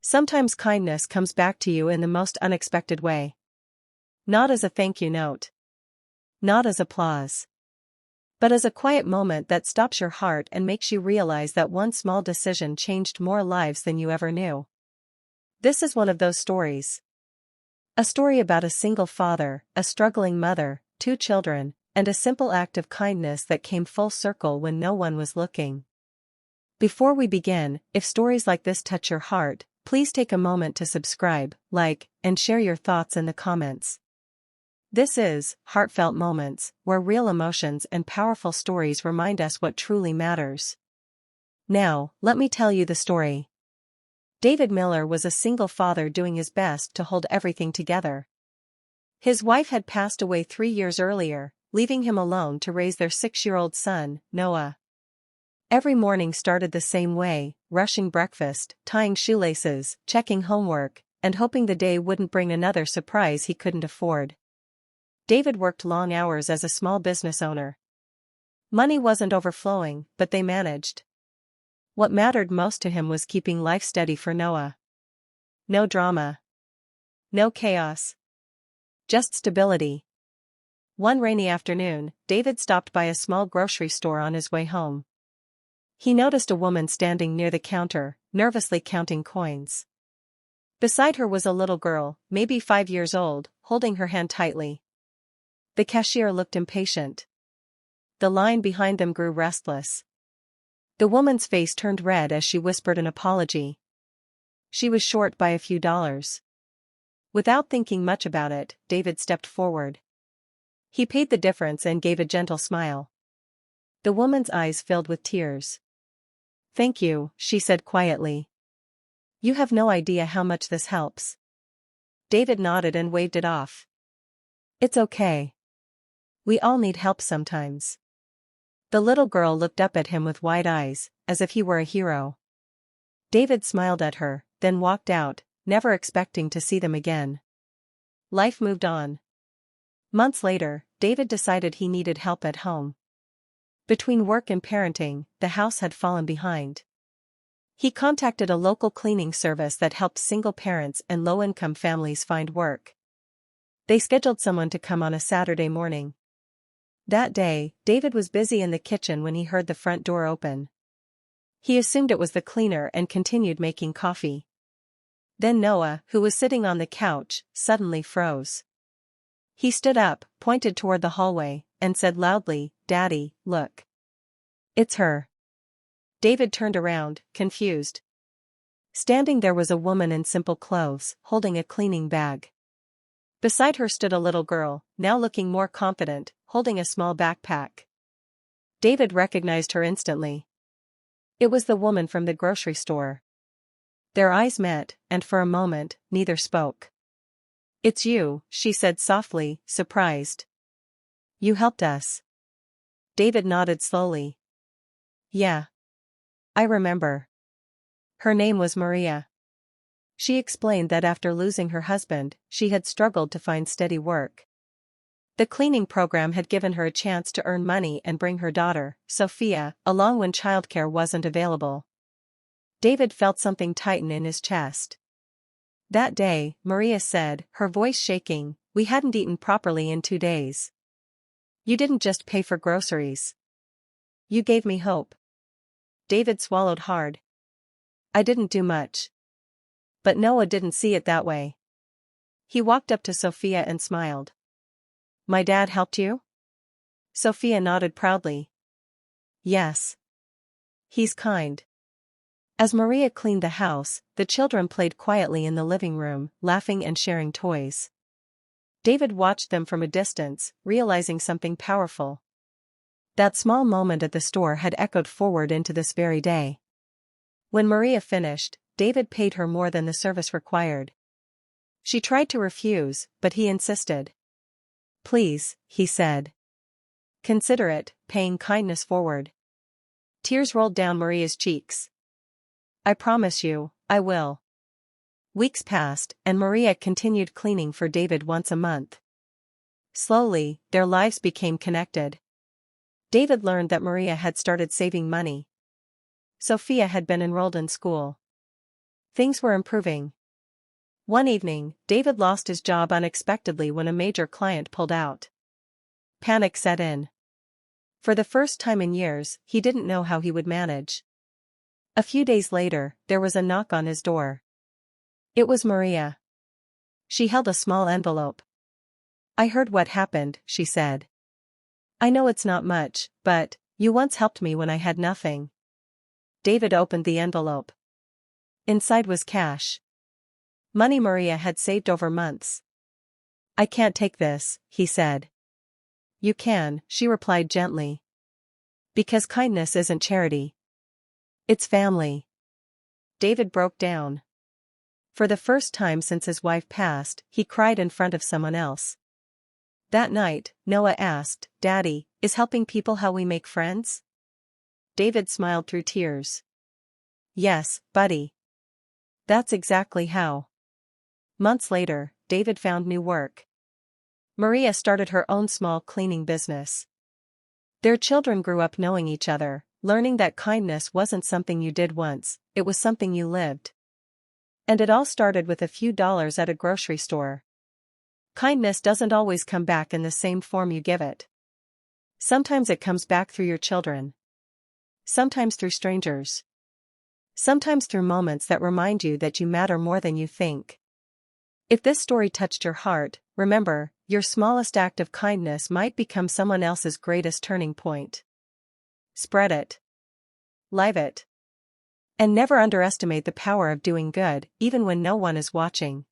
Sometimes kindness comes back to you in the most unexpected way. Not as a thank you note. Not as applause. But as a quiet moment that stops your heart and makes you realize that one small decision changed more lives than you ever knew. This is one of those stories. A story about a single father, a struggling mother, 2 children, and a simple act of kindness that came full circle when no one was looking. Before we begin, if stories like this touch your heart, please take a moment to subscribe, like, and share your thoughts in the comments. This is Heartfelt Moments, where real emotions and powerful stories remind us what truly matters. Now, let me tell you the story. David Miller was a single father doing his best to hold everything together. His wife had passed away 3 years earlier, leaving him alone to raise their 6-year-old son, Noah. Every morning started the same way, rushing breakfast, tying shoelaces, checking homework, and hoping the day wouldn't bring another surprise he couldn't afford. David worked long hours as a small business owner. Money wasn't overflowing, but they managed. What mattered most to him was keeping life steady for Noah. No drama. No chaos. Just stability. One rainy afternoon, David stopped by a small grocery store on his way home. He noticed a woman standing near the counter, nervously counting coins. Beside her was a little girl, maybe 5 years old, holding her hand tightly. The cashier looked impatient. The line behind them grew restless. The woman's face turned red as she whispered an apology. She was short by a few dollars. Without thinking much about it, David stepped forward. He paid the difference and gave a gentle smile. The woman's eyes filled with tears. "Thank you," she said quietly. "You have no idea how much this helps." David nodded and waved it off. "It's okay. We all need help sometimes." The little girl looked up at him with wide eyes, as if he were a hero. David smiled at her, then walked out, never expecting to see them again. Life moved on. Months later, David decided he needed help at home. Between work and parenting, the house had fallen behind. He contacted a local cleaning service that helped single parents and low-income families find work. They scheduled someone to come on a Saturday morning. That day, David was busy in the kitchen when he heard the front door open. He assumed it was the cleaner and continued making coffee. Then Noah, who was sitting on the couch, suddenly froze. He stood up, pointed toward the hallway, and said loudly, "Daddy, look. It's her." David turned around, confused. Standing there was a woman in simple clothes, holding a cleaning bag. Beside her stood a little girl, now looking more confident, holding a small backpack. David recognized her instantly. It was the woman from the grocery store. Their eyes met, and for a moment, neither spoke. "It's you," she said softly, surprised. "You helped us." David nodded slowly. "Yeah. I remember. Her name was Maria." She explained that after losing her husband, she had struggled to find steady work. The cleaning program had given her a chance to earn money and bring her daughter, Sophia, along when childcare wasn't available. David felt something tighten in his chest. That day, Maria said, her voice shaking, "We hadn't eaten properly in 2 days. You didn't just pay for groceries. You gave me hope." David swallowed hard. "I didn't do much." But Noah didn't see it that way. He walked up to Sophia and smiled. "My dad helped you?" Sophia nodded proudly. "Yes. He's kind." As Maria cleaned the house, the children played quietly in the living room, laughing and sharing toys. David watched them from a distance, realizing something powerful. That small moment at the store had echoed forward into this very day. When Maria finished, David paid her more than the service required. She tried to refuse, but he insisted. "Please," he said. "Consider it, paying kindness forward." Tears rolled down Maria's cheeks. "I promise you, I will." Weeks passed, and Maria continued cleaning for David once a month. Slowly, their lives became connected. David learned that Maria had started saving money. Sophia had been enrolled in school. Things were improving. One evening, David lost his job unexpectedly when a major client pulled out. Panic set in. For the first time in years, he didn't know how he would manage. A few days later, there was a knock on his door. It was Maria. She held a small envelope. "I heard what happened," she said. "I know it's not much, but you once helped me when I had nothing." David opened the envelope. Inside was cash. Money Maria had saved over months. "I can't take this," he said. "You can," she replied gently. "Because kindness isn't charity. It's family." David broke down. For the first time since his wife passed, he cried in front of someone else. That night, Noah asked, "Daddy, is helping people how we make friends?" David smiled through tears. "Yes, buddy. That's exactly how." Months later, David found new work. Maria started her own small cleaning business. Their children grew up knowing each other, learning that kindness wasn't something you did once, it was something you lived. And it all started with a few dollars at a grocery store. Kindness doesn't always come back in the same form you give it. Sometimes it comes back through your children. Sometimes through strangers. Sometimes through moments that remind you that you matter more than you think. If this story touched your heart, remember, your smallest act of kindness might become someone else's greatest turning point. Spread it. Live it. And never underestimate the power of doing good, even when no one is watching.